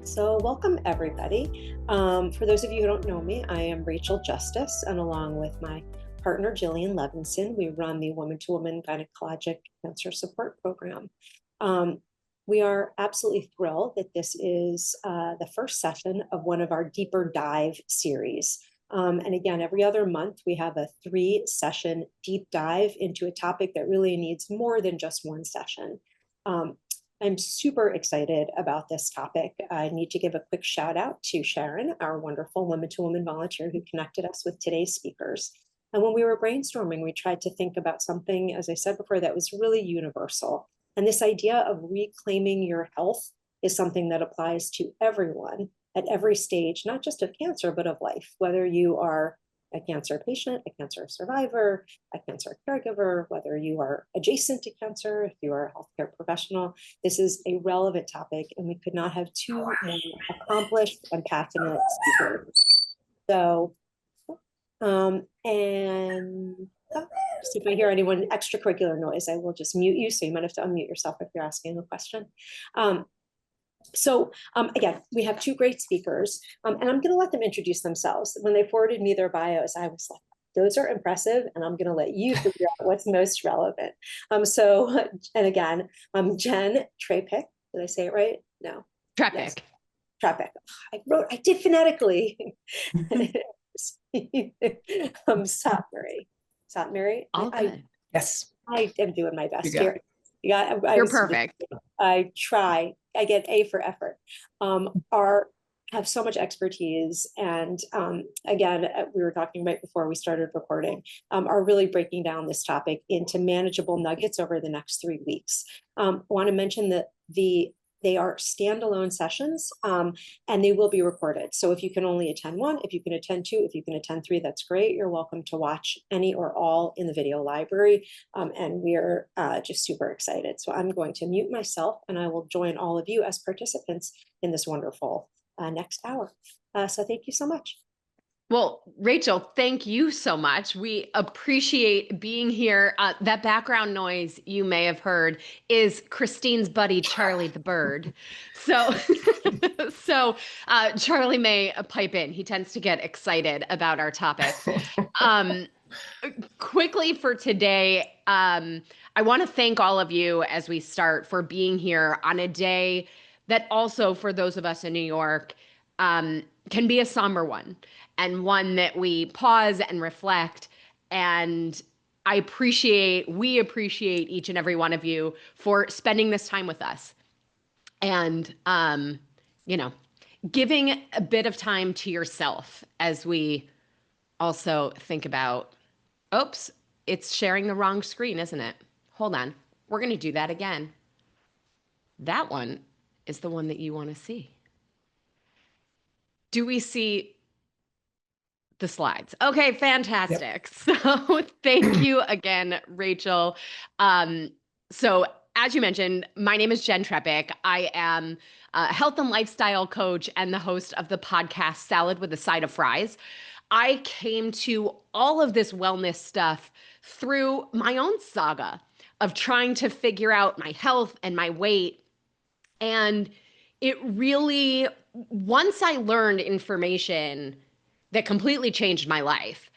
So, welcome everybody. For those of you who don't know me, I am Rachel Justice, and along with my partner Jillian Levinson, we run the Woman to Woman Gynecologic Cancer Support Program. We are absolutely thrilled that this is the first session of one of our deeper dive series. And again, every other month, we have a 3-session deep dive into a topic that really needs more than just one session. I'm super excited about this topic. I need to give a quick shout out to Sharon, our wonderful Woman to Woman volunteer who connected us with today's speakers. And when we were brainstorming, we tried to think about something, as I said before, that was really universal. And this idea of reclaiming your health is something that applies to everyone at every stage, not just of cancer, but of life, whether you are a cancer patient, a cancer survivor, a cancer caregiver, whether you are adjacent to cancer, if you are a healthcare professional. This is a relevant topic, and we could not have two more accomplished and passionate speakers. So, if I hear anyone extracurricular noise, I will just mute you. So you might have to unmute yourself if you're asking a question. Again, we have two great speakers, and I'm going to let them introduce themselves. When they forwarded me their bios, I was like, those are impressive, and I'm going to let you figure out what's most relevant. And again, I'm Jen Trapick. Did I say it right? No. Trapick. Yes. Trapick. I did phonetically. Satmary. Satmary. Yes. I am doing my best here. You're perfect. I try. I get A for effort. Have so much expertise, and again, we were talking right before we started recording, are really breaking down this topic into manageable nuggets over the next 3 weeks. I want to mention that they are standalone sessions, and they will be recorded. So if you can only attend one, if you can attend two, if you can attend three, that's great. You're welcome to watch any or all in the video library. And we're just super excited. So I'm going to mute myself, and I will join all of you as participants in this wonderful next hour. So thank you so much. Well, Rachel, thank you so much. We appreciate being here. That background noise you may have heard is Christine's buddy, Charlie the bird. So Charlie may pipe in. He tends to get excited about our topic. Quickly for today, I want to thank all of you as we start for being here on a day that also, for those of us in New York, can be a somber one, and one that we pause and reflect. And we appreciate each and every one of you for spending this time with us, and giving a bit of time to yourself as we also think about, oops, it's sharing the wrong screen, isn't it? Hold on, we're going to do that again. That one is the one that you want to see. Do we see the slides? Okay, fantastic. Yep. So thank you again, Rachel. So as you mentioned, my name is Jen Trepick. I am a health and lifestyle coach and the host of the podcast Salad with a Side of Fries. I came to all of this wellness stuff through my own saga of trying to figure out my health and my weight. And it really, once I learned information that completely changed my life,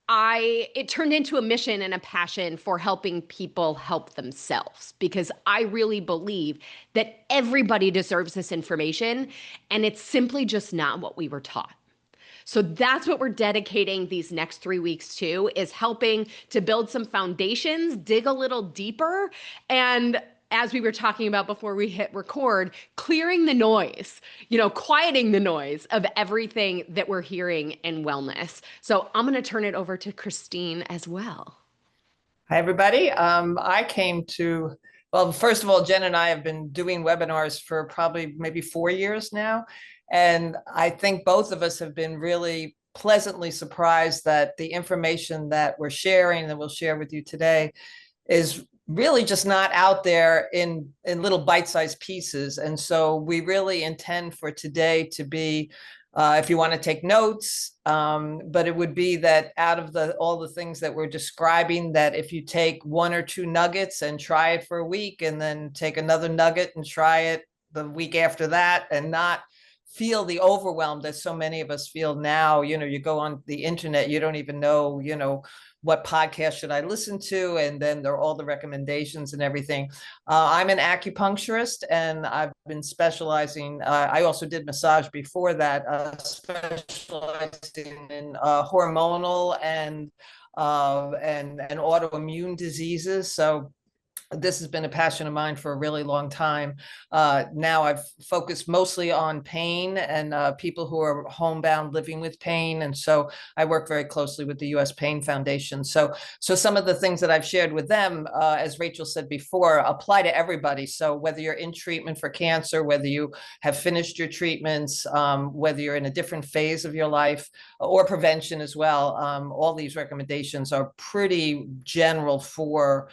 it turned into a mission and a passion for helping people help themselves, because I really believe that everybody deserves this information, and it's simply just not what we were taught. So that's what we're dedicating these next 3 weeks to, is helping to build some foundations, dig a little deeper, and as we were talking about before we hit record, clearing the noise, quieting the noise of everything that we're hearing in wellness. So I'm going to turn it over to Christine as well. Hi, everybody. Well, first of all, Jen and I have been doing webinars for probably maybe 4 years now. And I think both of us have been really pleasantly surprised that the information that we're sharing, that we'll share with you today, is really just not out there in little bite-sized pieces. And so we really intend for today to be, if you want to take notes, but it would be that out of all the things that we're describing, that if you take 1 or 2 nuggets and try it for a week, and then take another nugget and try it the week after that, and not feel the overwhelm that so many of us feel now. You go on the internet, you don't even know, what podcast should I listen to? And then there are all the recommendations and everything. I'm an acupuncturist, and I've been specializing. I also did massage before that, specializing in hormonal and autoimmune diseases. So this has been a passion of mine for a really long time. Now I've focused mostly on pain and people who are homebound living with pain. And so I work very closely with the U.S. Pain Foundation. So some of the things that I've shared with them, as Rachel said before, apply to everybody. So whether you're in treatment for cancer, whether you have finished your treatments, whether you're in a different phase of your life, or prevention as well, all these recommendations are pretty general for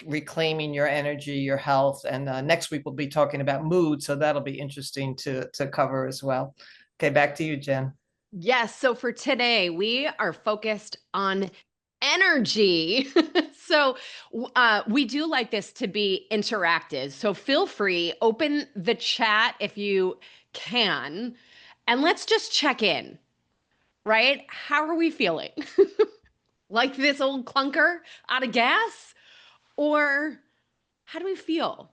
reclaiming your energy, your health. And next week we'll be talking about mood, so that'll be interesting to cover as well. Okay, back to you, Jen. Yes. So for today, we are focused on energy. So we do like this to be interactive. So feel free, open the chat if you can, and let's just check in, right? How are we feeling? Like this old clunker out of gas? Or how do we feel?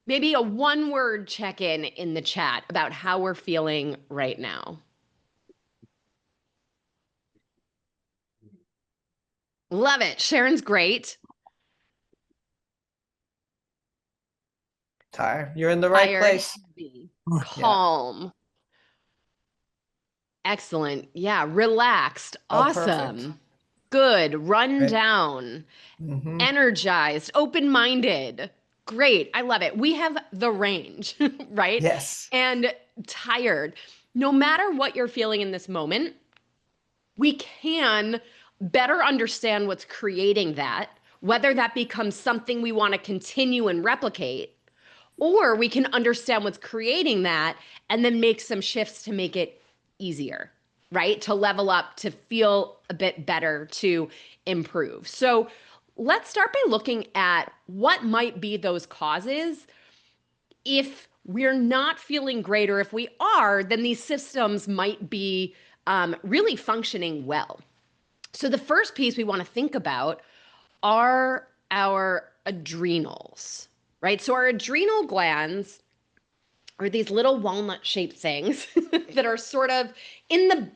Maybe a one-word check-in in the chat about how we're feeling right now. Love it. Sharon's great. Tired. You're in the right Tired, place. heavy, Yeah. calm. Excellent. Yeah, relaxed. Oh, perfect. Awesome. Good. Run Great. down. Mhm. Energized, open-minded. Great. I love it. We have the range, right? Yes. And tired. No matter what you're feeling in this moment, we can better understand what's creating that, whether that becomes something we want to continue and replicate, or we can understand what's creating that and then make some shifts to make it easier, right? To level up, to feel a bit better, to improve. So let's start by looking at what might be those causes. If we're not feeling great, or if we are, then these systems might be really functioning well. So the first piece we want to think about are our adrenals, right? So our adrenal glands are these little walnut-shaped things that are sort of in the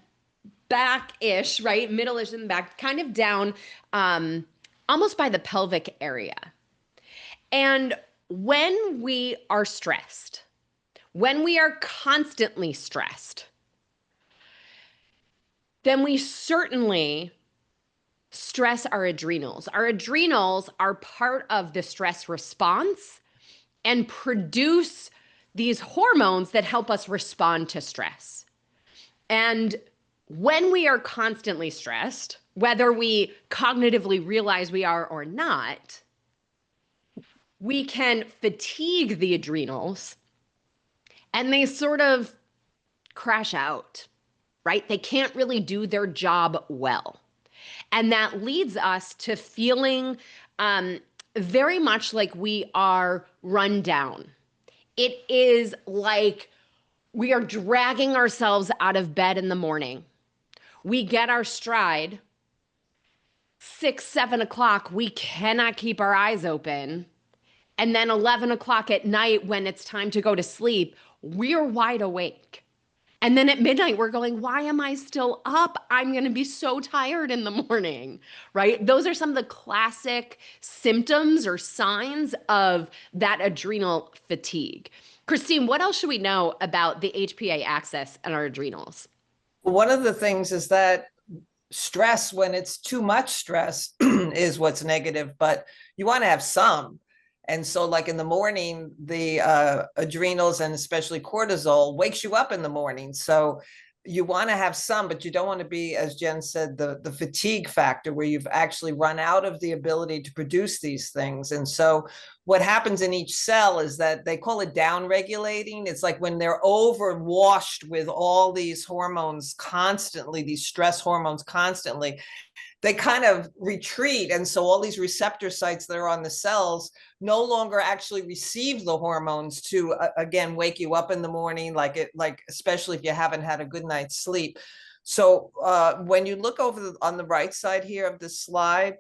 back-ish, right? Middle-ish in the back, kind of down almost by the pelvic area. And when we are stressed, when we are constantly stressed, then we certainly stress our adrenals. Our adrenals are part of the stress response and produce these hormones that help us respond to stress. And when we are constantly stressed, whether we cognitively realize we are or not, we can fatigue the adrenals and they sort of crash out, right? They can't really do their job well. And that leads us to feeling very much like we are run down. It is like we are dragging ourselves out of bed in the morning. We get our stride. 6, 7 o'clock, we cannot keep our eyes open. And then 11 o'clock at night, when it's time to go to sleep, we're wide awake. And then at midnight, we're going, why am I still up? I'm going to be so tired in the morning, right? Those are some of the classic symptoms or signs of that adrenal fatigue. Christine, what else should we know about the HPA axis and our adrenals? One of the things is that stress, when it's too much stress, is what's negative, but you want to have some. And so like in the morning, the adrenals and especially cortisol wakes you up in the morning. So you want to have some, but you don't want to be, as Jen said, the fatigue factor where you've actually run out of the ability to produce these things. And so what happens in each cell is that they call it down regulating. It's like when they're overwashed with all these hormones constantly, these stress hormones constantly, they kind of retreat. And so all these receptor sites that are on the cells no longer actually receive the hormones to, again, wake you up in the morning, like especially if you haven't had a good night's sleep. So when you look over on the right side here of this slide,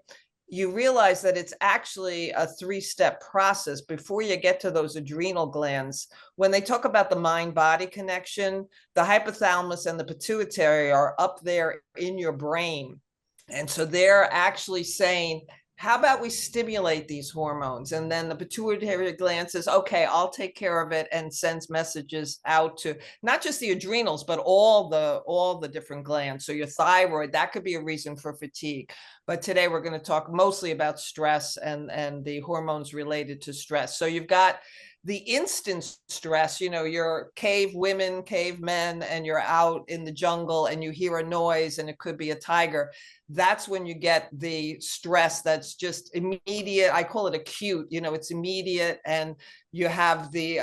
you realize that it's actually a three-step process before you get to those adrenal glands. When they talk about the mind-body connection, the hypothalamus and the pituitary are up there in your brain. And so they're actually saying, how about we stimulate these hormones? And then the pituitary gland says, okay, I'll take care of it, and sends messages out to not just the adrenals, but all the different glands. So your thyroid, that could be a reason for fatigue. But today we're going to talk mostly about stress and the hormones related to stress. So you've got the instant stress, you're cave women, cave men, and you're out in the jungle and you hear a noise and it could be a tiger. That's when you get the stress that's just immediate. I call it acute, it's immediate, and you have the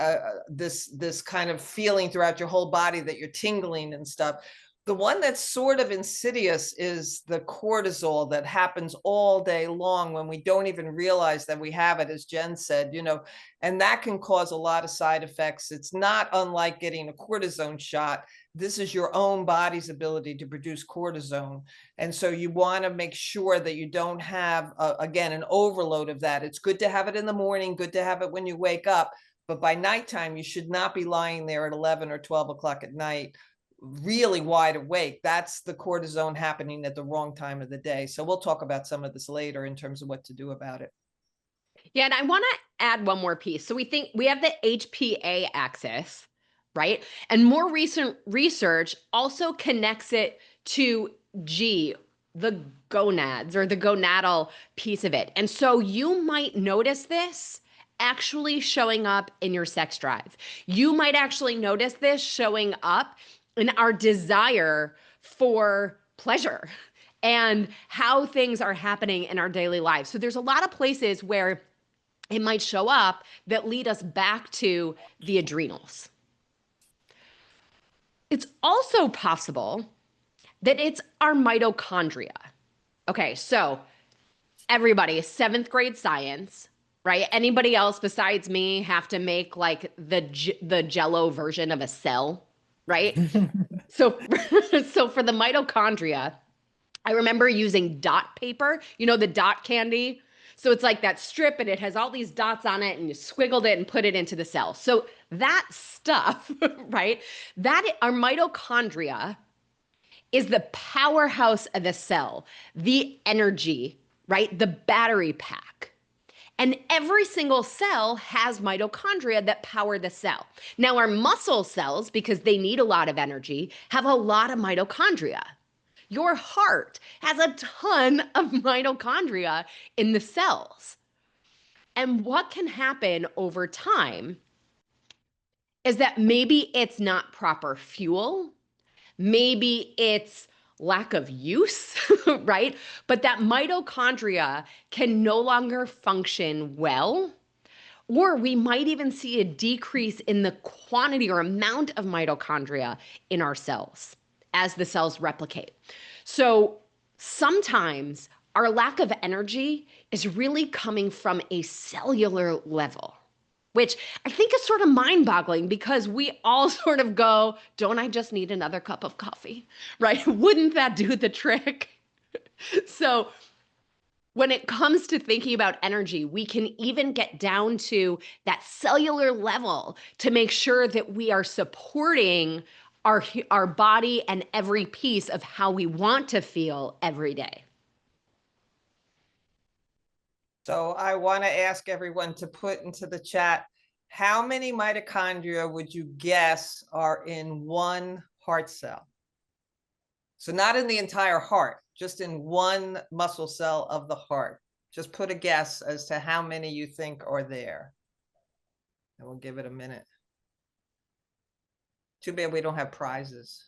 this kind of feeling throughout your whole body that you're tingling and stuff. The one that's sort of insidious is the cortisol that happens all day long when we don't even realize that we have it, as Jen said, and that can cause a lot of side effects. It's not unlike getting a cortisone shot. This is your own body's ability to produce cortisone. And so you want to make sure that you don't have, again, an overload of that. It's good to have it in the morning, good to have it when you wake up, but by nighttime, you should not be lying there at 11 or 12 o'clock at night really wide awake. That's the cortisone happening at the wrong time of the day. So we'll talk about some of this later in terms of what to do about it. Yeah, and I want to add one more piece. So we have the HPA axis, right? And more recent research also connects it to G, the gonads, or the gonadal piece of it. And so you might notice this actually showing up in your sex drive. You might actually notice this showing up in our desire for pleasure and how things are happening in our daily lives. So there's a lot of places where it might show up that lead us back to the adrenals. It's also possible that it's our mitochondria. Okay, so everybody, 7th grade science, right? Anybody else besides me have to make like the Jello version of a cell, right? So, so for the mitochondria, I remember using dot paper, the dot candy. So it's like that strip and it has all these dots on it and you squiggled it and put it into the cell. So that stuff, right? Our mitochondria is the powerhouse of the cell, the energy, right? The battery pack. And every single cell has mitochondria that power the cell. Now, our muscle cells, because they need a lot of energy, have a lot of mitochondria. Your heart has a ton of mitochondria in the cells. And what can happen over time is that maybe it's not proper fuel, maybe it's lack of use, right? But that mitochondria can no longer function well. Or we might even see a decrease in the quantity or amount of mitochondria in our cells as the cells replicate. So sometimes our lack of energy is really coming from a cellular level, which I think is sort of mind-boggling because we all sort of go, don't I just need another cup of coffee, right? Wouldn't that do the trick? So when it comes to thinking about energy, we can even get down to that cellular level to make sure that we are supporting our body and every piece of how we want to feel every day. So I want to ask everyone to put into the chat, how many mitochondria would you guess are in one heart cell? So not in the entire heart, just in one muscle cell of the heart. Just put a guess as to how many you think are there. And we'll give it a minute. Too bad we don't have prizes.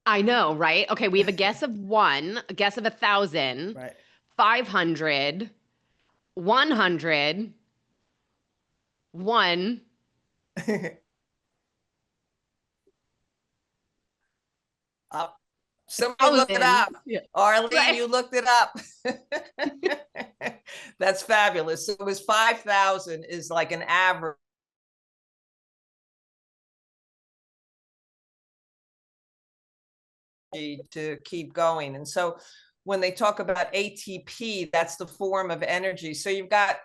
I know, right? Okay, we have a guess of 1, a guess of 1,000, Right. 500, 100, 1. Up. Somebody look it Thousands. up. Yeah. Arlene, Right. you looked it up. That's fabulous. So it was 5,000 is like an average to keep going. And so when they talk about ATP, that's the form of energy. So you've got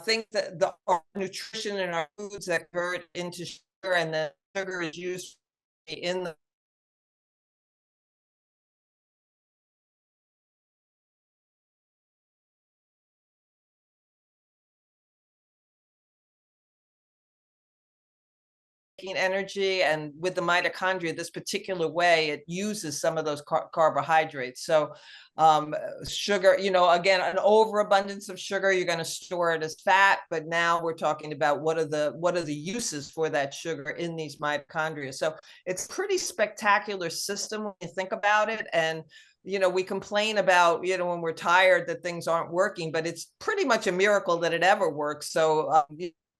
things that our nutrition and our foods that convert into sugar, and the sugar is used in the energy. And with the mitochondria, this particular way, it uses some of those carbohydrates. So sugar, again, an overabundance of sugar, you're going to store it as fat. But now we're talking about what are the uses for that sugar in these mitochondria. So it's a pretty spectacular system when you think about it. And we complain about, when we're tired that things aren't working, but it's pretty much a miracle that it ever works. So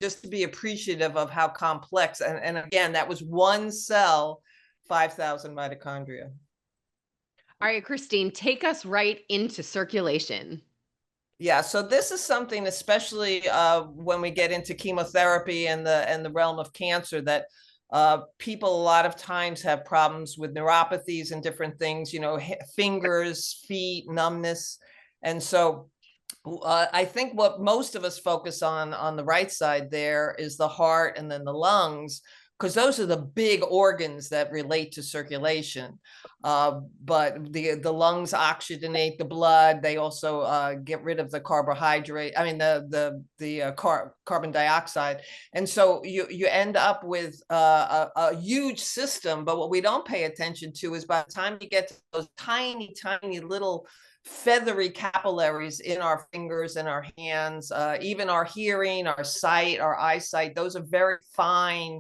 just to be appreciative of how complex, and again, that was one cell, 5,000 mitochondria. All right, Christine, take us right into circulation. Yeah, so this is something, especially when we get into chemotherapy and the realm of cancer, that people a lot of times have problems with neuropathies and different things, fingers, feet, numbness. And so I think what most of us focus on the right side there is the heart and then the lungs, because those are the big organs that relate to circulation. But the lungs oxygenate the blood. They also get rid of the carbohydrate. I mean carbon dioxide, and so you end up with a huge system. But what we don't pay attention to is by the time you get to those tiny little feathery capillaries in our fingers and our hands, even our hearing, our sight, our eyesight, those are very fine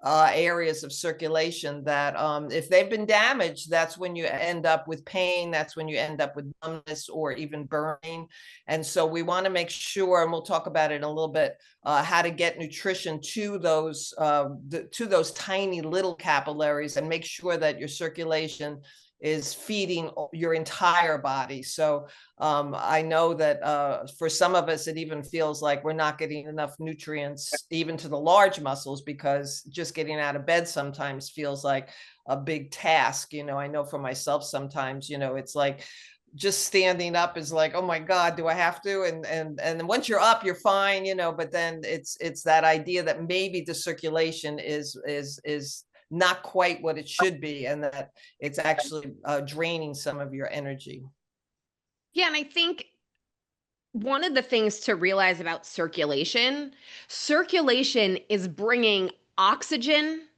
areas of circulation that if they've been damaged, that's when you end up with pain, that's when you end up with numbness or even burning. And so we want to make sure, and we'll talk about it in a little bit, how to get nutrition to those tiny little capillaries and make sure that your circulation is feeding your entire body. So I know that for some of us, it even feels like we're not getting enough nutrients even to the large muscles, because just getting out of bed sometimes feels like a big task. I know for myself sometimes, it's like just standing up is like, oh my God, do I have to? And then once you're up, you're fine, but then it's that idea that maybe the circulation is not quite what it should be, and that it's actually draining some of your energy. Yeah, and I think one of the things to realize about circulation is bringing oxygen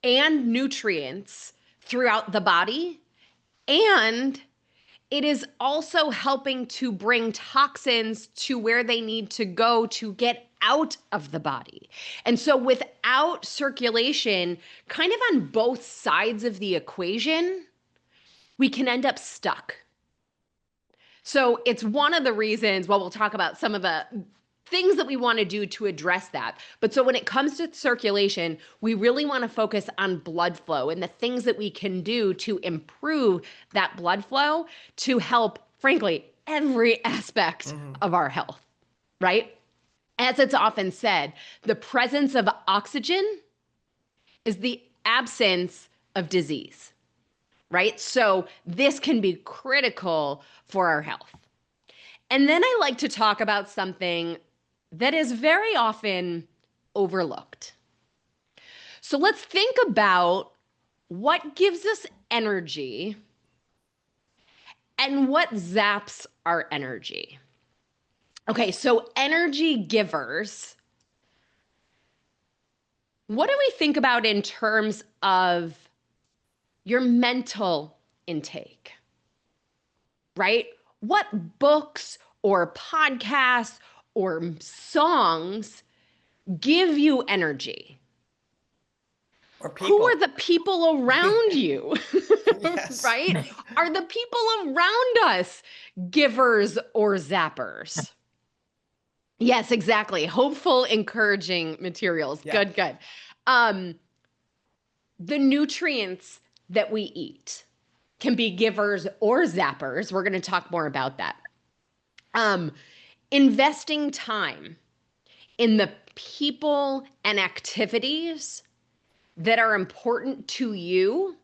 and nutrients throughout the body, and it is also helping to bring toxins to where they need to go to get out of the body. And so without circulation, kind of on both sides of the equation, we can end up stuck. So it's one of the reasons, well, we'll talk about some of the things that we want to do to address that. But so when it comes to circulation, we really want to focus on blood flow and the things that we can do to improve that blood flow to help, frankly, every aspect of our health, right? As it's often said, the presence of oxygen is the absence of disease, right? So this can be critical for our health. And then I like to talk about something that is very often overlooked. So let's think about what gives us energy and what zaps our energy. Okay, so energy givers, what do we think about in terms of your mental intake, right? What books or podcasts or songs give you energy? Or people. Who are the people around you? Yes. Right? Are the people around us givers or zappers? Yes, exactly. Hopeful, encouraging materials. Yeah. Good. The nutrients that we eat, can be givers or zappers. We're going to talk more about that. Investing time in the people and activities that are important to you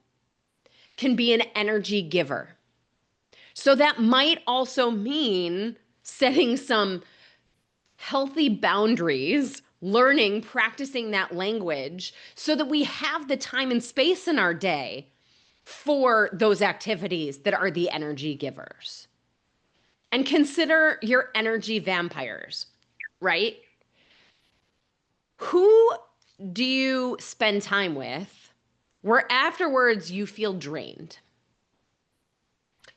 can be an energy giver. So that might also mean setting some healthy boundaries, learning, practicing that language so that we have the time and space in our day for those activities that are the energy givers. And consider your energy vampires, right? Who do you spend time with where afterwards you feel drained?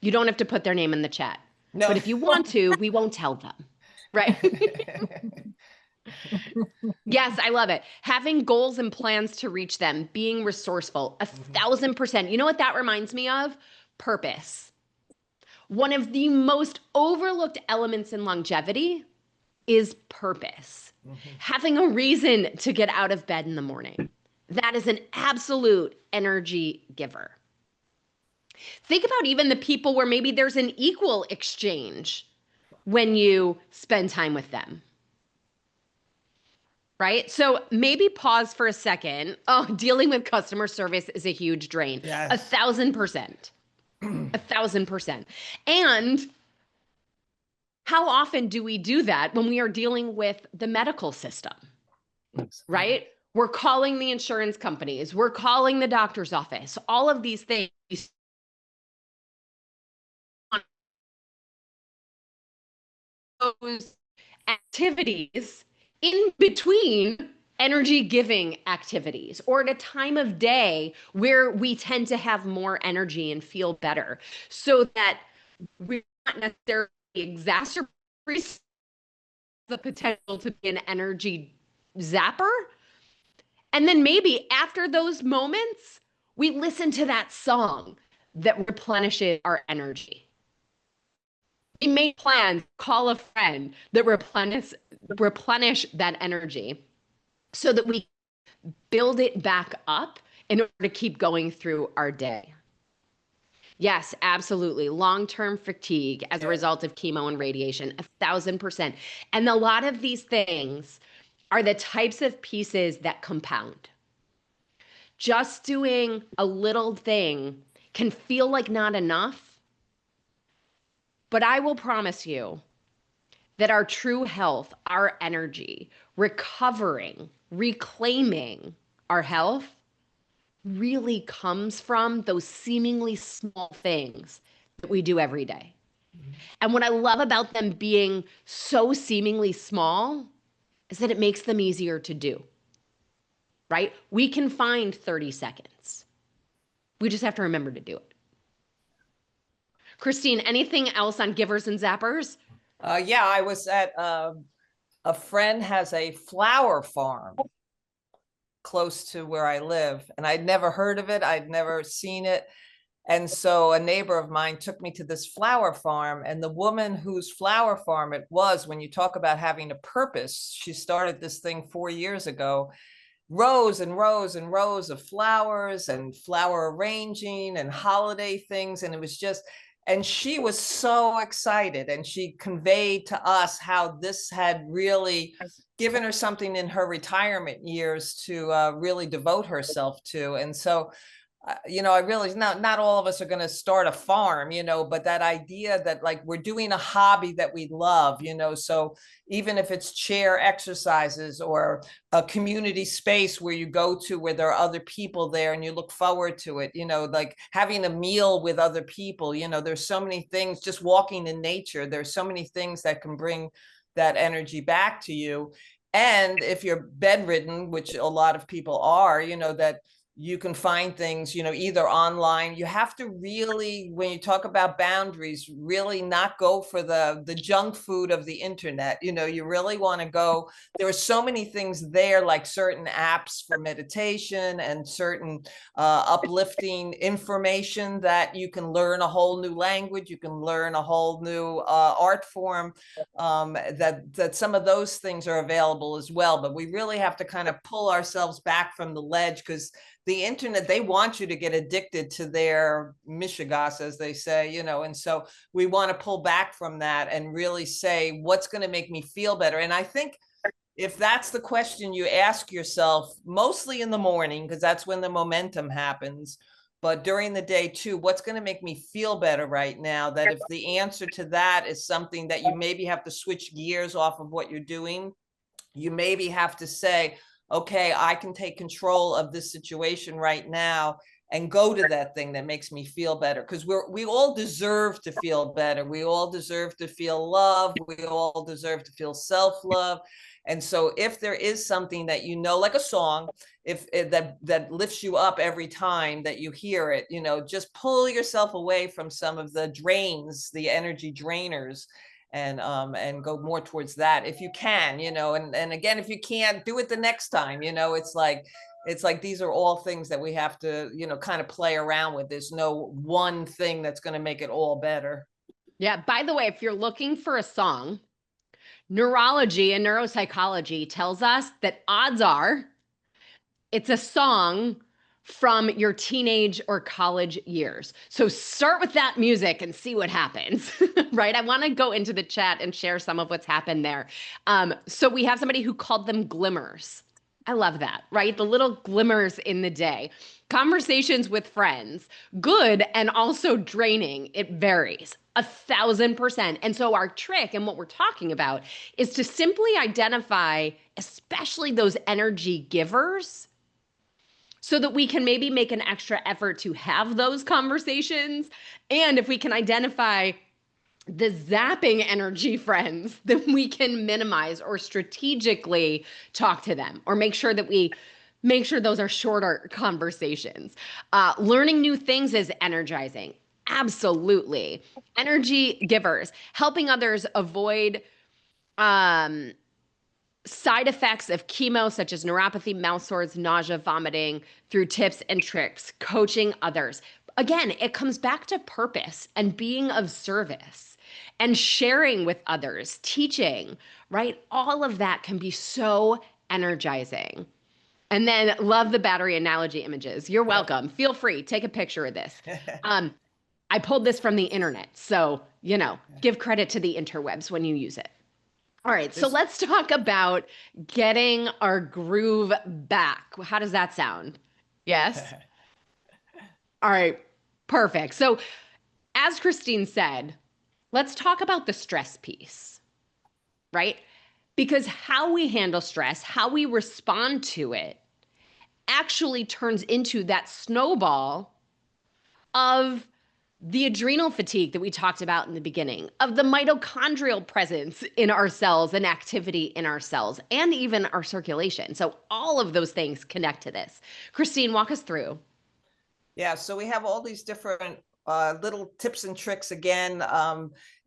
You don't have to put their name in the chat. No. But if you want to, we won't tell them, right? Yes, I love it. Having goals and plans to reach them, being resourceful, 1,000%. You know what that reminds me of? Purpose. One of the most overlooked elements in longevity is purpose. Having a reason to get out of bed in the morning. That is an absolute energy giver. Think about even the people where maybe there's an equal exchange when you spend time with them. Right? So maybe pause for a second. Oh, dealing with customer service is a huge drain. Yes. 1,000%. 1,000%. And how often do we do that when we are dealing with the medical system? Right? We're calling the insurance companies, we're calling the doctor's office, all of these things. Those activities in between energy giving activities or at a time of day where we tend to have more energy and feel better so that we're not necessarily exacerbating the potential to be an energy zapper. And then maybe after those moments, we listen to that song that replenishes our energy. We make plans, call a friend that replenish that energy so that we build it back up in order to keep going through our day. Yes, absolutely. Long-term fatigue as a result of chemo and radiation, 1,000%. And a lot of these things are the types of pieces that compound. Just doing a little thing can feel like not enough, but I will promise you that our true health, our energy, recovering, reclaiming our health really comes from those seemingly small things that we do every day. And what I love about them being so seemingly small is that it makes them easier to do, right? We can find 30 seconds. We just have to remember to do it. Christine, anything else on givers and zappers? Yeah, I was at a friend has a flower farm close to where I live, and I'd never heard of it. I'd never seen it. And so a neighbor of mine took me to this flower farm, and the woman whose flower farm it was, when you talk about having a purpose, she started this thing 4 years ago, rows and rows and rows of flowers and flower arranging and holiday things. And it was just, and she was so excited, and she conveyed to us how this had really given her something in her retirement years to really devote herself to. And so I realize not all of us are going to start a farm, but that idea that like we're doing a hobby that we love, so even if it's chair exercises or a community space where you go to where there are other people there and you look forward to it, like having a meal with other people, there's so many things, just walking in nature. There's so many things that can bring that energy back to you. And if you're bedridden, which a lot of people are, that you can find things, either online. You have to really, when you talk about boundaries, really not go for the junk food of the internet. You really want to go, there are so many things there, like certain apps for meditation and certain uplifting information that you can learn a whole new language. You can learn a whole new art form, that some of those things are available as well. But we really have to kind of pull ourselves back from the ledge, because the internet, they want you to get addicted to their mishigas, as they say, you know, and so we want to pull back from that and really say, what's going to make me feel better? And I think if that's the question you ask yourself, mostly in the morning, because that's when the momentum happens, but during the day too, what's going to make me feel better right now? That if the answer to that is something that you maybe have to switch gears off of what you're doing, you maybe have to say, okay, I can take control of this situation right now and go to that thing that makes me feel better. Because we all deserve to feel better. We all deserve to feel love. We all deserve to feel self-love. And so if there is something that, you know, like a song, if that lifts you up every time that you hear it, you know, just pull yourself away from some of the drains, the energy drainers, and go more towards that if you can, you know, and again, if you can't, do it the next time, you know. It's like these are all things that we have to, you know, kind of play around with. There's no one thing that's going to make it all better. Yeah. By the way, if you're looking for a song, neurology and neuropsychology tells us that odds are it's a song from your teenage or college years. So start with that music and see what happens, right? I want to go into the chat and share some of what's happened there. So we have somebody who called them glimmers. I love that, right? The little glimmers in the day. Conversations with friends, good and also draining. It varies 1,000%. And so our trick and what we're talking about is to simply identify, especially those energy givers, so that we can maybe make an extra effort to have those conversations. And if we can identify the zapping energy friends, then we can minimize or strategically talk to them, or make sure those are shorter conversations. Learning new things is energizing. Absolutely. Energy givers, helping others avoid side effects of chemo, such as neuropathy, mouth sores, nausea, vomiting, through tips and tricks, coaching others. Again, it comes back to purpose and being of service and sharing with others, teaching, right? All of that can be so energizing. And then love the battery analogy images. You're welcome. Feel free, take a picture of this. I pulled this from the internet, so, you know, give credit to the interwebs when you use it. All right, so let's talk about getting our groove back. How does that sound? Yes? All right, perfect. So as Christine said, let's talk about the stress piece, right? Because how we handle stress, how we respond to it, actually turns into that snowball of the adrenal fatigue that we talked about in the beginning, of the mitochondrial presence in our cells and activity in our cells, and even our circulation. So all of those things connect to this. Christine, walk us through. Yeah, so we have all these different little tips and tricks. Again,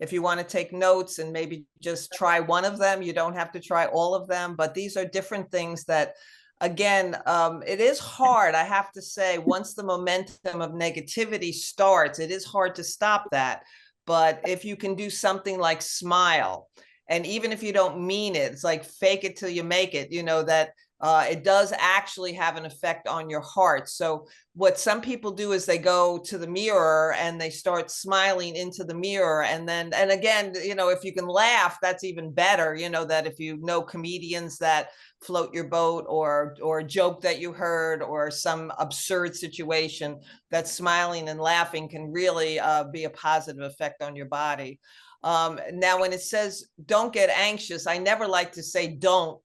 if you want to take notes and maybe just try one of them, you don't have to try all of them, but these are different things that, again, it is hard, I have to say, once the momentum of negativity starts, it is hard to stop that. But if you can do something like smile, and even if you don't mean it, it's like fake it till you make it, you know, that it does actually have an effect on your heart. So what some people do is they go to the mirror and they start smiling into the mirror. And again, you know, if you can laugh, that's even better. You know, that if you know comedians that float your boat, or a joke that you heard, or some absurd situation, that smiling and laughing can really be a positive effect on your body. Now, when it says don't get anxious, I never like to say don't,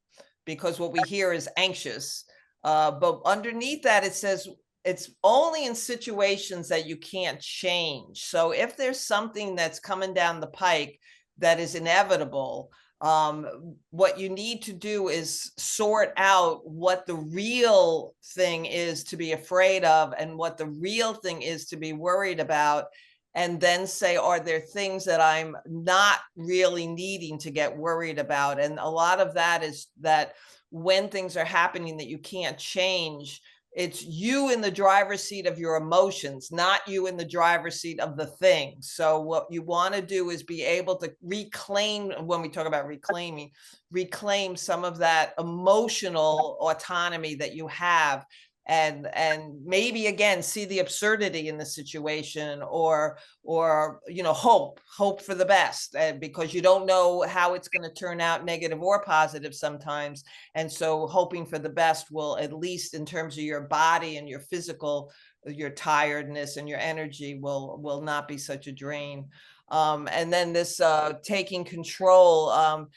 because what we hear is anxious. But underneath that, it says it's only in situations that you can't change. So if there's something that's coming down the pike that is inevitable, what you need to do is sort out what the real thing is to be afraid of and what the real thing is to be worried about. And then say, are there things that I'm not really needing to get worried about? And a lot of that is that when things are happening that you can't change, it's you in the driver's seat of your emotions, not you in the driver's seat of the thing. So what you want to do is be able to reclaim, when we talk about reclaim some of that emotional autonomy that you have, and maybe again see the absurdity in the situation, or hope for the best, because you don't know how it's going to turn out, negative or positive sometimes. And so hoping for the best will, at least in terms of your body and your physical, your tiredness and your energy, will not be such a drain. And then this taking control,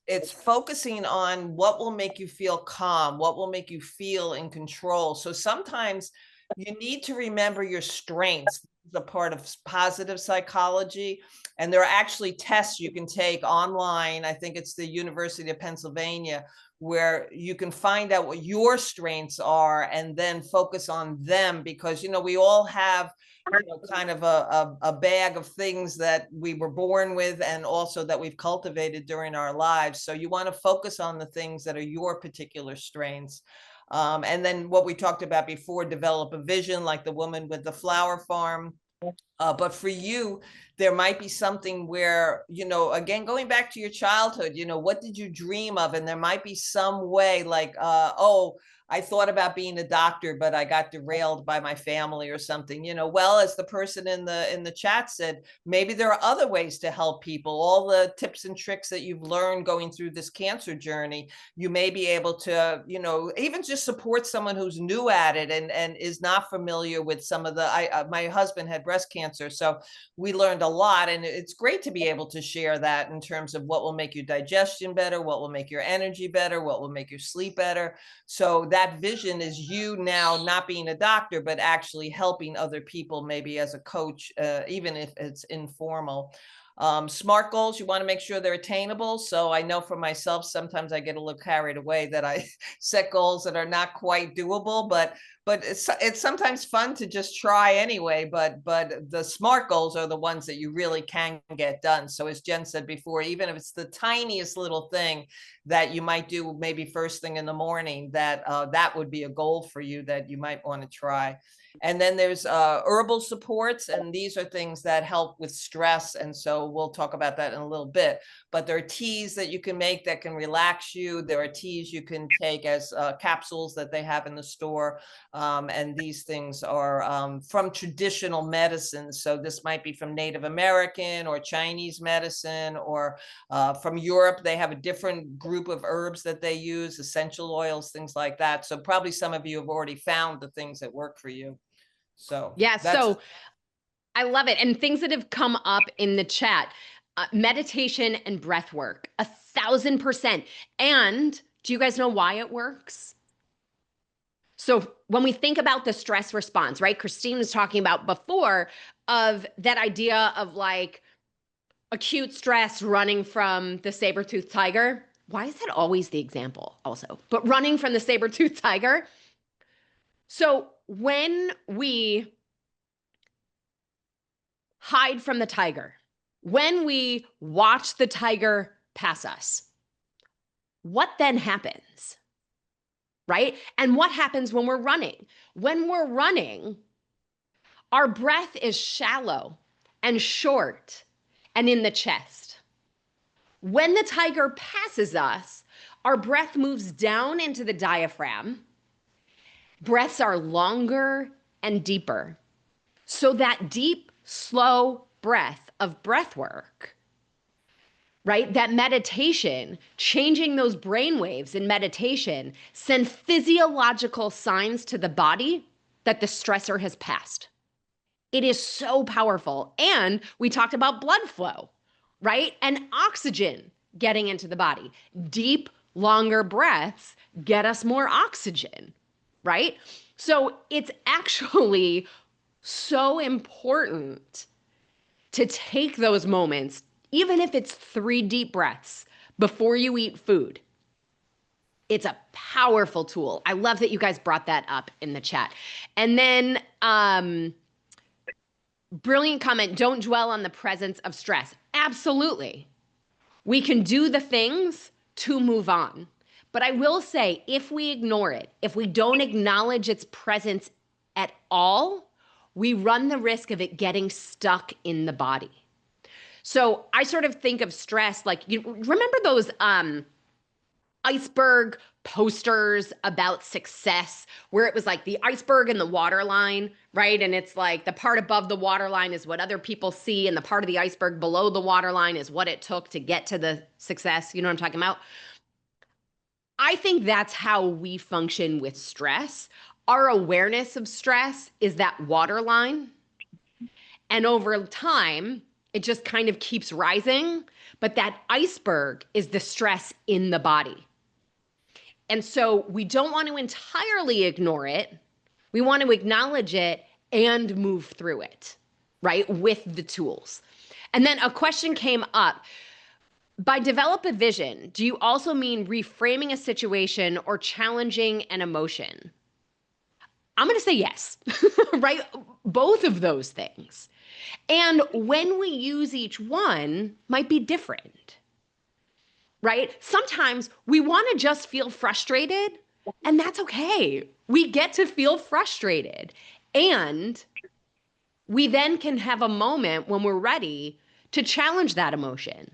it's focusing on what will make you feel calm, what will make you feel in control. So sometimes you need to remember your strengths. This is a part of positive psychology. And there are actually tests you can take online. I think it's the University of Pennsylvania, where you can find out what your strengths are and then focus on them, because, we all have kind of a bag of things that we were born with and also that we've cultivated during our lives. So you want to focus on the things that are your particular strengths. And then what we talked about before, develop a vision, like the woman with the flower farm. But for you, there might be something where, again, going back to your childhood, what did you dream of? And there might be some way like, oh, I thought about being a doctor, but I got derailed by my family or something, well, as the person in the chat said, maybe there are other ways to help people. All the tips and tricks that you've learned going through this cancer journey, you may be able to, even just support someone who's new at it and is not familiar with some of the, my husband had breast cancer, so we learned a lot, and it's great to be able to share that in terms of what will make your digestion better, what will make your energy better, what will make your sleep better. So that vision is you now not being a doctor, but actually helping other people, maybe as a coach, even if it's informal. SMART goals, you want to make sure they're attainable. So I know for myself, sometimes I get a little carried away that I set goals that are not quite doable, but it's sometimes fun to just try anyway. But the SMART goals are the ones that you really can get done. So as Jen said before, even if it's the tiniest little thing that you might do maybe first thing in the morning, that would be a goal for you that you might want to try. And then there's herbal supports, and these are things that help with stress. And so we'll talk about that in a little bit. But there are teas that you can make that can relax you. There are teas you can take as capsules that they have in the store. And these things are from traditional medicines. So this might be from Native American or Chinese medicine, or from Europe. They have a different group of herbs that they use, essential oils, things like that. So probably some of you have already found the things that work for you. So yeah, so I love it. And things that have come up in the chat, meditation and breath work, 1,000%. And do you guys know why it works? So when we think about the stress response, right? Christine was talking about before of that idea of like acute stress running from the saber-toothed tiger. Why is that always the example also? But running from the saber-toothed tiger. So when we hide from the tiger, when we watch the tiger pass us, what then happens? Right? And what happens when we're running? When we're running, our breath is shallow and short and in the chest. When the tiger passes us, our breath moves down into the diaphragm. Breaths are longer and deeper. So that deep, slow breath of breath work, right? That meditation, changing those brain waves in meditation, send physiological signs to the body that the stressor has passed. It is so powerful. And we talked about blood flow, right? And oxygen getting into the body. Deep, longer breaths get us more oxygen, right? So it's actually so important to take those moments, even if it's 3 deep breaths before you eat food. It's a powerful tool. I love that you guys brought that up in the chat. And then, brilliant comment, don't dwell on the presence of stress. Absolutely. We can do the things to move on. But I will say, if we ignore it, if we don't acknowledge its presence at all, we run the risk of it getting stuck in the body. So I sort of think of stress like, you remember those iceberg posters about success where it was like the iceberg and the waterline, right? And it's like the part above the waterline is what other people see, and the part of the iceberg below the waterline is what it took to get to the success. You know what I'm talking about? I think that's how we function with stress. Our awareness of stress is that waterline. And over time, it just kind of keeps rising. But that iceberg is the stress in the body. And so we don't want to entirely ignore it. We want to acknowledge it and move through it, right? With the tools. And then a question came up. By develop a vision, do you also mean reframing a situation or challenging an emotion? I'm going to say yes, right? Both of those things. And when we use each one might be different, right? Sometimes we want to just feel frustrated, and that's okay. We get to feel frustrated. And we then can have a moment when we're ready to challenge that emotion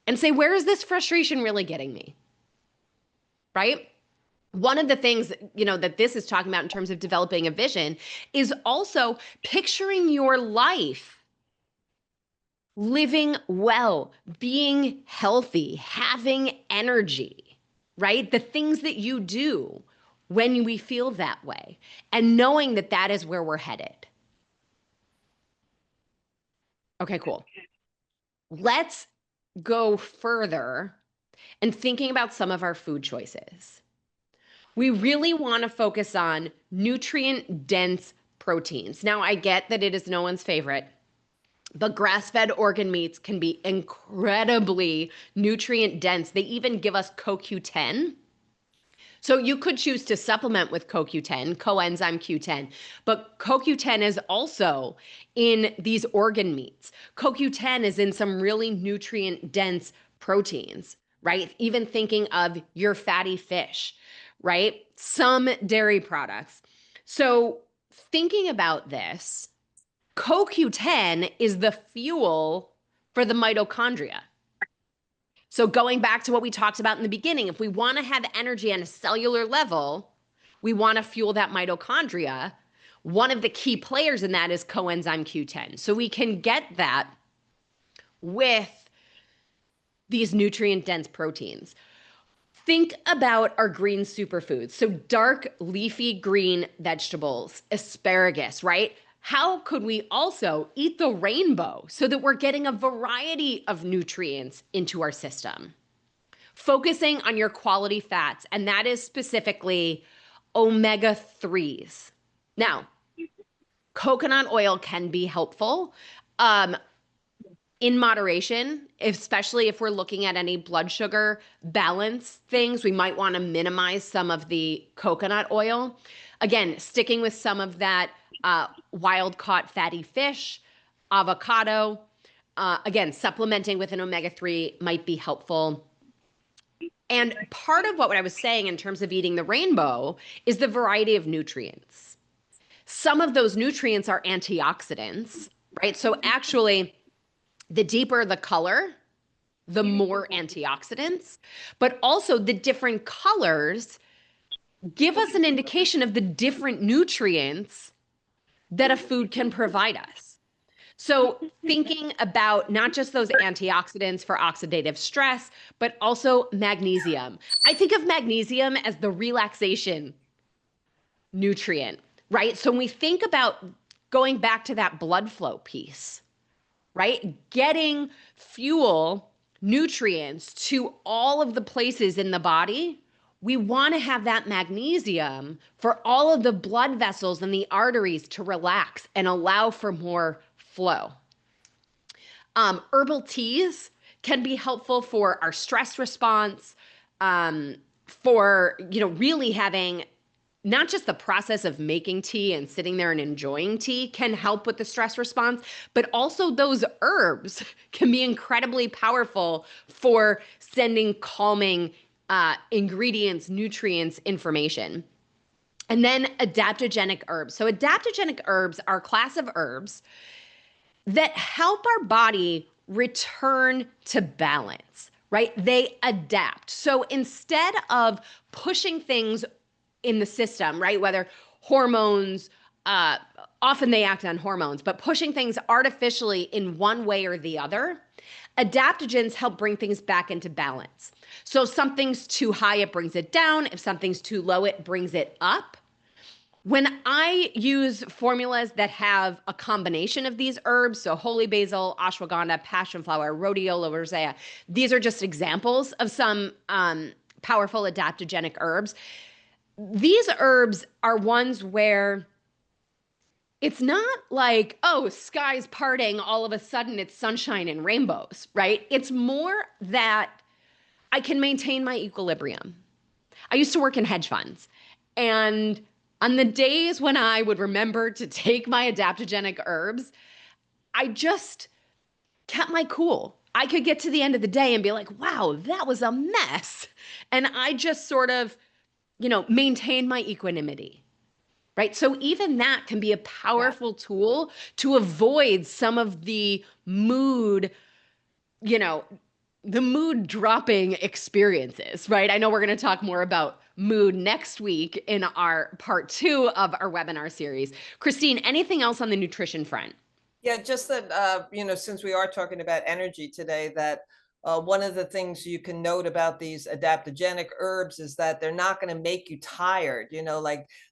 and say, where is this frustration really getting me? Right? One of the things, that this is talking about in terms of developing a vision is also picturing your life living well, being healthy, having energy, right? The things that you do when we feel that way, and knowing that that is where we're headed. Okay, cool. Let's go further and thinking about some of our food choices. We really want to focus on nutrient-dense proteins. Now, I get that it is no one's favorite, but grass-fed organ meats can be incredibly nutrient-dense. They even give us CoQ10. So you could choose to supplement with CoQ10, coenzyme Q10, but CoQ10 is also in these organ meats. CoQ10 is in some really nutrient-dense proteins, right? Even thinking of your fatty fish, right? Some dairy products. So thinking about this, CoQ10 is the fuel for the mitochondria. So going back to what we talked about in the beginning, if we want to have energy on a cellular level, we want to fuel that mitochondria. One of the key players in that is coenzyme Q10. So we can get that with these nutrient-dense proteins. Think about our green superfoods. So dark leafy green vegetables, asparagus, right? How could we also eat the rainbow so that we're getting a variety of nutrients into our system? Focusing on your quality fats, and that is specifically omega-3s. Now, coconut oil can be helpful in moderation, especially if we're looking at any blood sugar balance things. We might want to minimize some of the coconut oil. Again, sticking with some of that wild-caught fatty fish, avocado. Again, supplementing with an omega-3 might be helpful. And part of what I was saying in terms of eating the rainbow is the variety of nutrients. Some of those nutrients are antioxidants, right? So actually, the deeper the color, the more antioxidants, but also the different colors give us an indication of the different nutrients that a food can provide us. So thinking about not just those antioxidants for oxidative stress, but also magnesium. I think of magnesium as the relaxation nutrient, right? So when we think about going back to that blood flow piece, right? Getting fuel, nutrients to all of the places in the body, we want to have that magnesium for all of the blood vessels and the arteries to relax and allow for more flow. Herbal teas can be helpful for our stress response, for really having not just the process of making tea and sitting there and enjoying tea can help with the stress response, but also those herbs can be incredibly powerful for sending calming ingredients, nutrients, information. And then adaptogenic herbs. So adaptogenic herbs are a class of herbs that help our body return to balance, right? They adapt. So instead of pushing things in the system, right, whether hormones, uh, often they act on hormones, but pushing things artificially in one way or the other, adaptogens help bring things back into balance. So if something's too high, it brings it down. If something's too low, it brings it up. When I use formulas that have a combination of these herbs, so holy basil, ashwagandha, passion flower, rhodiola rosea, these are just examples of some powerful adaptogenic herbs. These herbs are ones where it's not like, oh, sky's parting, all of a sudden it's sunshine and rainbows, right? It's more that I can maintain my equilibrium. I used to work in hedge funds, and on the days when I would remember to take my adaptogenic herbs, I just kept my cool. I could get to the end of the day and be like, wow, that was a mess. And I just sort of, maintain my equanimity, right? So even that can be a powerful tool to avoid some of you know, the mood dropping experiences, right? I know we're going to talk more about mood next week in our part 2 of our webinar series. Christine, anything else on the nutrition front? Yeah, just that, since we are talking about energy today, that one of the things you can note about these adaptogenic herbs is that they're not going to make you tired,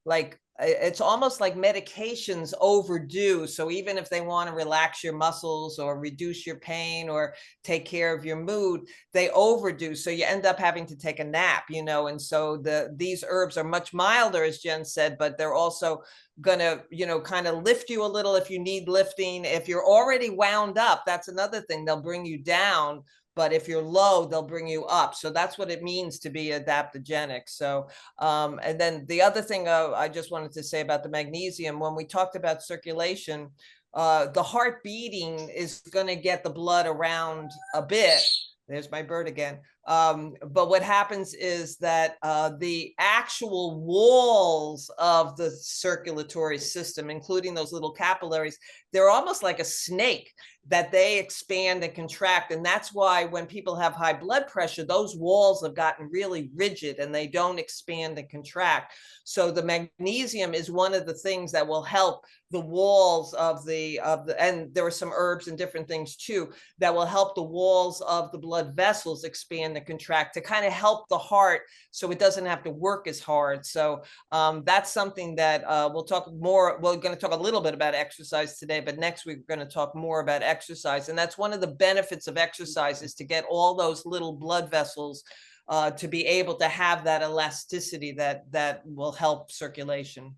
like it's almost like medications overdue. So even if they want to relax your muscles or reduce your pain or take care of your mood, they overdo. So you end up having to take a nap, and so these herbs are much milder, as Jen said, but they're also gonna, kind of lift you a little if you need lifting. If you're already wound up, that's another thing, they'll bring you down. But if you're low, they'll bring you up. So that's what it means to be adaptogenic. So, and then the other thing I just wanted to say about the magnesium, when we talked about circulation, the heart beating is going to get the blood around a bit. There's my bird again. But what happens is that the actual walls of the circulatory system, including those little capillaries, they're almost like a snake, that they expand and contract. And that's why when people have high blood pressure, those walls have gotten really rigid and they don't expand and contract. So the magnesium is one of the things that will help the walls of the, and there are some herbs and different things too, that will help the walls of the blood vessels expand and contract to kind of help the heart so it doesn't have to work as hard. So that's something that we'll talk more. We're going to talk a little bit about exercise today, but next week we're going to talk more about exercise. And that's one of the benefits of exercise, is to get all those little blood vessels to be able to have that elasticity that will help circulation.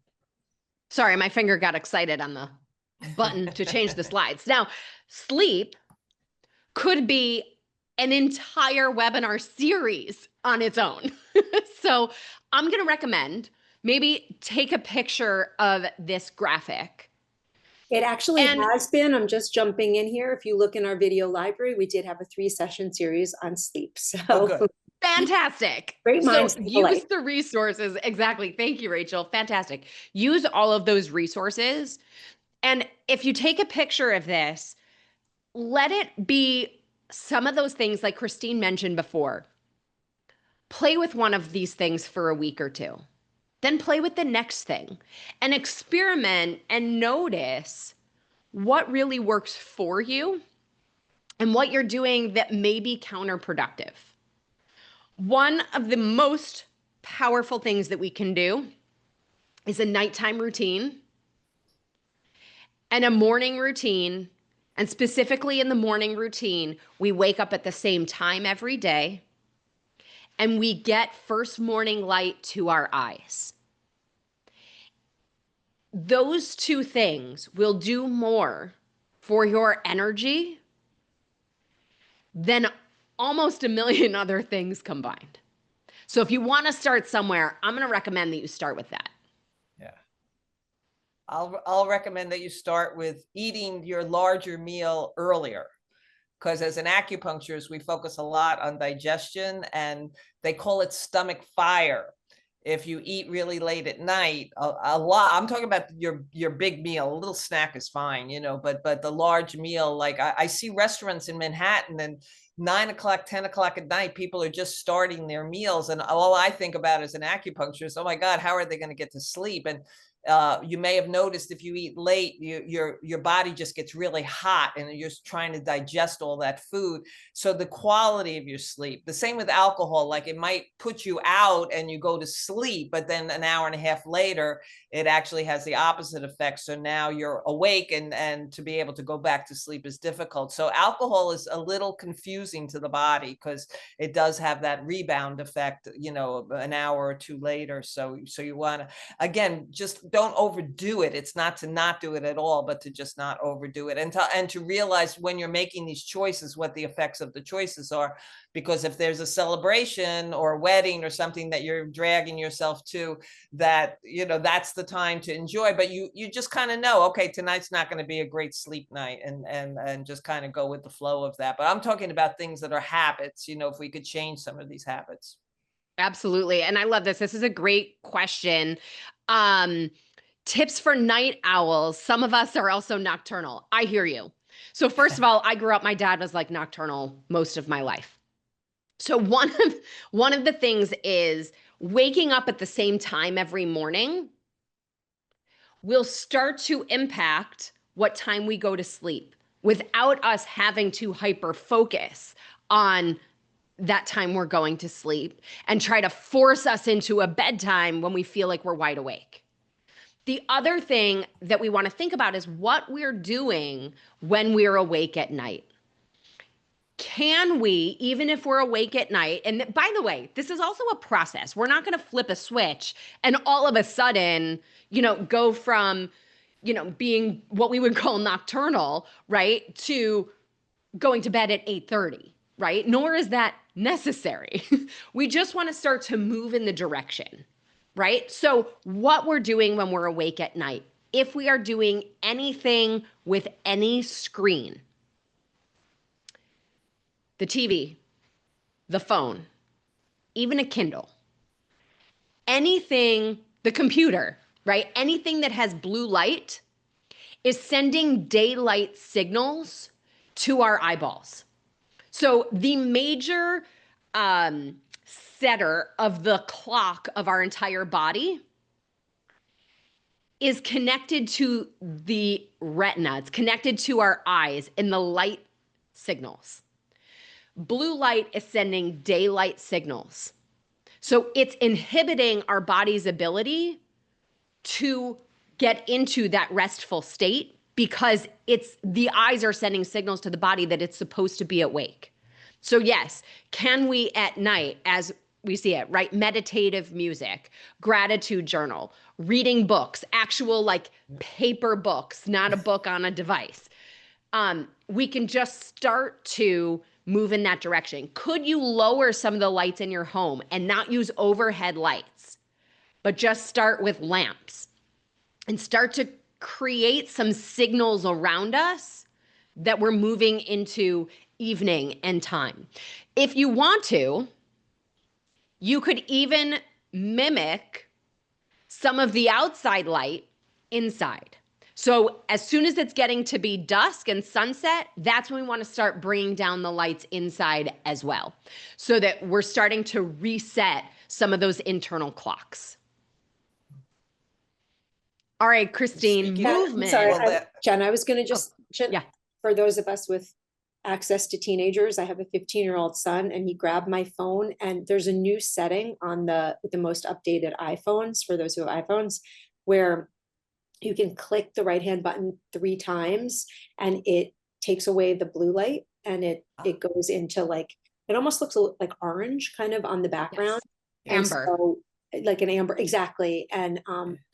Sorry, my finger got excited on the button to change the slides. Now, sleep could be an entire webinar series on its own. So I'm going to recommend maybe take a picture of this graphic. It actually has been. I'm just jumping in here. If you look in our video library, we did have a 3-session series on sleep. So good. Fantastic. Great minds So use the resources. Exactly. Thank you, Rachel. Fantastic. Use all of those resources. And if you take a picture of this, let it be some of those things like Christine mentioned before. Play with one of these things for a week or 2. Then play with the next thing and experiment and notice what really works for you and what you're doing that may be counterproductive. One of the most powerful things that we can do is a nighttime routine and a morning routine. And specifically in the morning routine, we wake up at the same time every day and we get first morning light to our eyes. Those 2 things will do more for your energy than almost a million other things combined. So if you want to start somewhere, I'm going to recommend that you start with that. Yeah. I'll recommend that you start with eating your larger meal earlier, because as an acupuncturist, we focus a lot on digestion, and they call it stomach fire. If you eat really late at night, a lot, I'm talking about your big meal, a little snack is fine, but the large meal, like I see restaurants in Manhattan, and 9 o'clock, 10 o'clock at night, people are just starting their meals. And all I think about as an acupuncturist, oh my God, how are they going to get to sleep? And you may have noticed if you eat late, your body just gets really hot and you're just trying to digest all that food. So the quality of your sleep, the same with alcohol, like it might put you out and you go to sleep, but then an hour and a half later, it actually has the opposite effect. So now you're awake and to be able to go back to sleep is difficult. So alcohol is a little confusing to the body because it does have that rebound effect, you know, an hour or two later. So you want to, again, just don't overdo it. It's not to not do it at all, but to just not overdo it, and to realize when you're making these choices what the effects of the choices are. Because if there's a celebration or a wedding or something that you're dragging yourself to, that, you know, that's the time to enjoy, but you just kind of know, okay, tonight's not going to be a great sleep night, and just kind of go with the flow of that. But I'm talking about things that are habits, you know, if we could change some of these habits. Absolutely. And I love this. This is a great question. Tips for night owls. Some of us are also nocturnal. I hear you. So first of all, I grew up, my dad was like nocturnal most of my life. So one of the things is waking up at the same time every morning will start to impact what time we go to sleep without us having to hyper focus on that time we're going to sleep and try to force us into a bedtime when we feel like we're wide awake. The other thing that we want to think about is what we're doing when we're awake at night. Can we, even if we're awake at night, and by the way, this is also a process. We're not going to flip a switch and all of a sudden, you know, go from, you know, being what we would call nocturnal, right, to going to bed at 8:30, right? Nor is that necessary. We just want to start to move in the direction, right? So what we're doing when we're awake at night, if we are doing anything with any screen, the TV, the phone, even a Kindle, anything, the computer, right? Anything that has blue light is sending daylight signals to our eyeballs. So the major setter of the clock of our entire body is connected to the retina. It's connected to our eyes in the light signals. Blue light is sending daylight signals. So it's inhibiting our body's ability to get into that restful state because it's the eyes are sending signals to the body that it's supposed to be awake. So yes, can we at night, as we see it, right? Meditative music, gratitude journal, reading books, actual like paper books, not a book on a device. We can just start to move in that direction. Could you lower some of the lights in your home and not use overhead lights, but just start with lamps and start to create some signals around us that we're moving into evening and time? If you want to, you could even mimic some of the outside light inside. So as soon as it's getting to be dusk and sunset, that's when we want to start bringing down the lights inside as well, so that we're starting to reset some of those internal clocks. All right, Christine, movement. Sorry, Jen, I was going to just, yeah. For those of us with access to teenagers, I have a 15-year-old son and he grabbed my phone, and there's a new setting on the most updated iPhones, for those who have iPhones, where you can click the right-hand button 3 times and it takes away the blue light, and it goes into like, it almost looks like orange kind of on the background. Yes. Amber. So, like an amber, exactly. And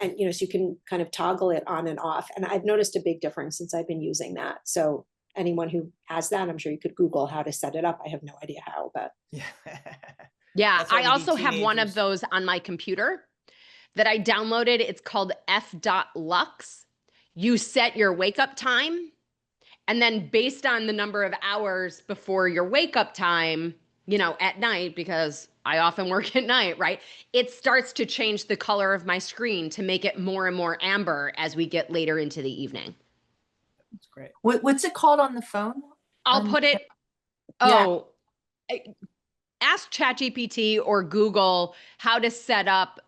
you know, so you can kind of toggle it on and off. And I've noticed a big difference since I've been using that. So anyone who has that, I'm sure you could Google how to set it up. I have no idea how, but yeah. I also have one of those on my computer that I downloaded. It's called f.lux. You set your wake up time, and then based on the number of hours before your wake up time, you know, at night, because I often work at night, right? It starts to change the color of my screen to make it more and more amber as we get later into the evening. That's great. What's it called on the phone? I'll put it Oh, I- ask ChatGPT or Google how to set up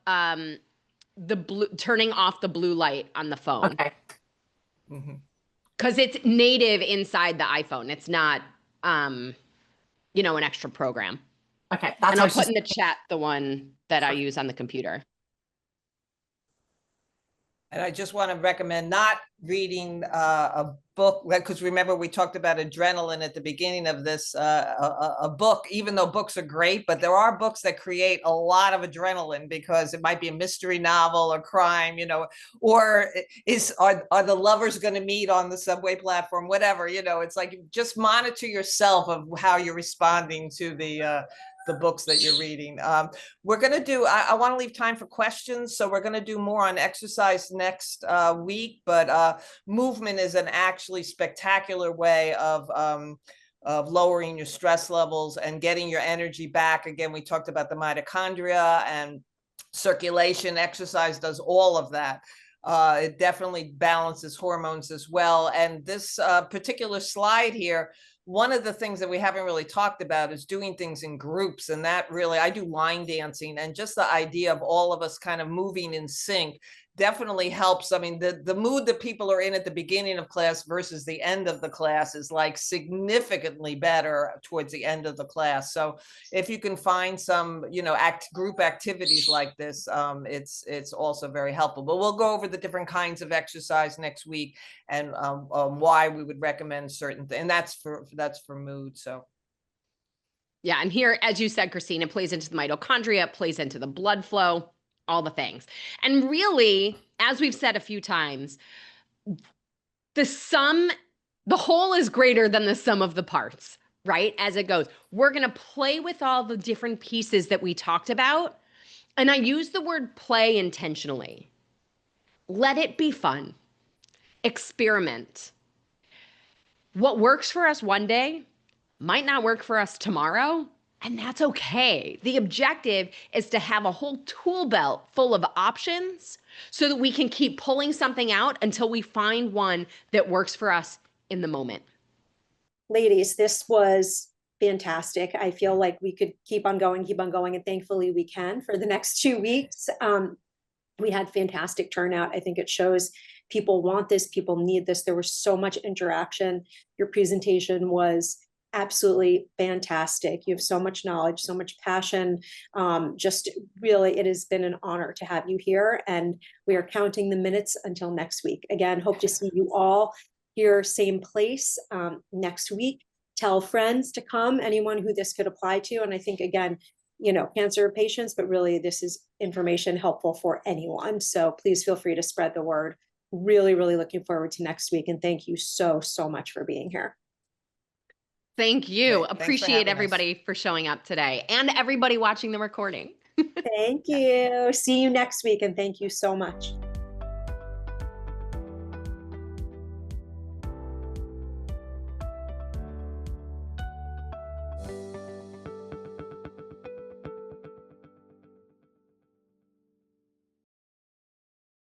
turning off the blue light on the phone. Okay. Mhm. Because it's native inside the iPhone. It's not, an extra program. Okay. That's And what I I'll was put just in the chat the one that I use on the computer. And I just want to recommend not reading a book, because remember we talked about adrenaline at the beginning of this, a book, even though books are great, but there are books that create a lot of adrenaline because it might be a mystery novel or crime, or are the lovers going to meet on the subway platform, whatever, it's like just monitor yourself of how you're responding to the books that you're reading. We're going to do, I want to leave time for questions. So we're going to do more on exercise next week, but movement is an actually spectacular way of lowering your stress levels and getting your energy back. Again, we talked about the mitochondria and circulation. Exercise does all of that. It definitely balances hormones as well. And this particular slide here, one of the things that we haven't really talked about is doing things in groups. And that really, I do line dancing, and just the idea of all of us kind of moving in sync definitely helps. I mean, the mood that people are in at the beginning of class versus the end of the class is like significantly better towards the end of the class. So if you can find some, group activities like this, it's also very helpful. But we'll go over the different kinds of exercise next week, and why we would recommend certain things. And that's for mood. So. Yeah. And here, as you said, Christine, it plays into the mitochondria, it plays into the blood flow, all the things. And really, as we've said a few times, the whole is greater than the sum of the parts, right? As it goes, we're going to play with all the different pieces that we talked about. And I use the word play intentionally. Let it be fun. Experiment. What works for us one day might not work for us tomorrow, and that's okay. The objective is to have a whole tool belt full of options so that we can keep pulling something out until we find one that works for us in the moment. Ladies, this was fantastic. I feel like we could keep on going, and thankfully we can for the next 2 weeks. We had fantastic turnout. I think it shows people want this, people need this. There was so much interaction. Your presentation was absolutely fantastic. You have so much knowledge, so much passion. Just really, it has been an honor to have you here, and we are counting the minutes until next week. Again, hope to see you all here, same place, next week. Tell friends to come, anyone who this could apply to. And I think, again, cancer patients, but really this is information helpful for anyone. So please feel free to spread the word. Really, really looking forward to next week. And thank you so, so much for being here. Thank you. Great. Appreciate everybody for showing up today, and everybody watching the recording. Thank you. See you next week. And thank you so much.